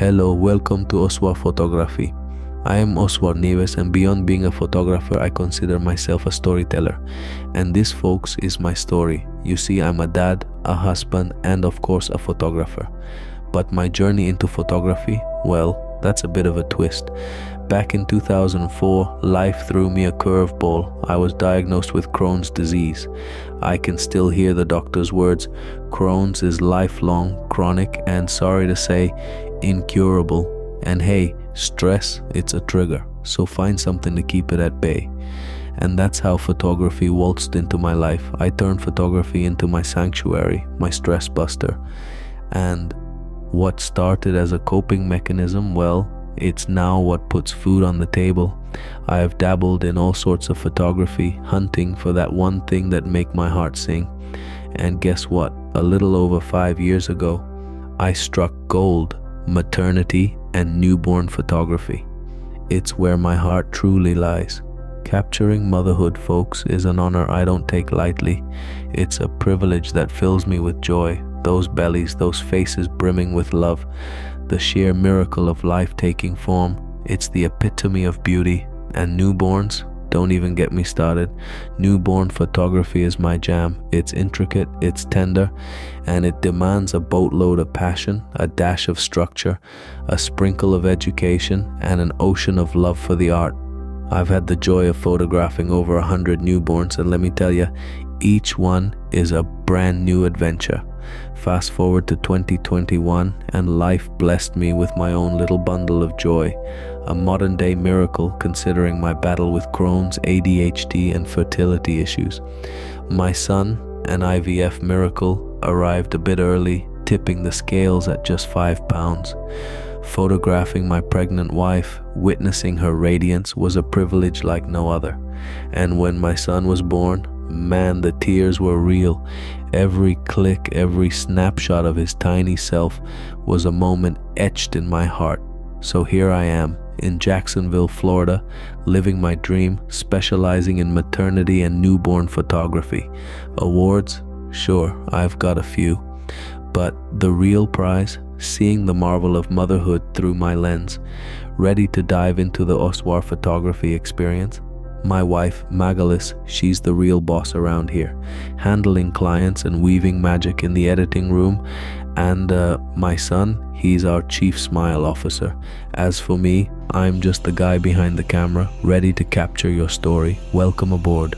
Hello, welcome to Oswar Photography. I am Oswar Nieves, and beyond being a photographer, I consider myself a storyteller. And this, folks, is my story. You see, I'm a dad, a husband, and of course a photographer. But my journey into photography, well, that's a bit of a twist. Back in 2004, life threw me a curveball. I was diagnosed with Crohn's disease. I can still hear the doctor's words. Crohn's is lifelong, chronic, and sorry to say, incurable. And hey, stress, it's a trigger, so find something to keep it at bay. And that's how photography waltzed into my life. I turned photography into my sanctuary, my stress buster. And what started as a coping mechanism, well, it's now what puts food on the table. I have dabbled in all sorts of photography, hunting for that one thing that make my heart sing. And guess what? A little over 5 years ago, I struck gold. Maternity and newborn photography. It's where my heart truly lies. Capturing motherhood, folks, is an honor I don't take lightly. It's a privilege that fills me with joy. Those bellies, those faces brimming with love, the sheer miracle of life taking form. It's the epitome of beauty. And newborns, don't even get me started. Newborn photography is my jam. It's intricate, it's tender, and it demands a boatload of passion, a dash of structure, a sprinkle of education, and an ocean of love for the art. I've had the joy of photographing over 100 newborns, and let me tell you, each one is a brand new adventure. Fast forward to 2021, and life blessed me with my own little bundle of joy. A modern day miracle considering my battle with Crohn's, ADHD, and fertility issues. My son, an IVF miracle, arrived a bit early, tipping the scales at just 5 pounds. Photographing my pregnant wife, witnessing her radiance was a privilege like no other. And when my son was born, man, the tears were real. Every click, every snapshot of his tiny self was a moment etched in my heart. So here I am, in Jacksonville, Florida, living my dream, specializing in maternity and newborn photography. Awards? Sure, I've got a few. But the real prize? Seeing the marvel of motherhood through my lens. Ready to dive into the Oswar Photography experience? My wife, Magalis, she's the real boss around here, handling clients and weaving magic in the editing room. And my son, he's our chief smile officer. As for me, I'm just the guy behind the camera, ready to capture your story. Welcome aboard.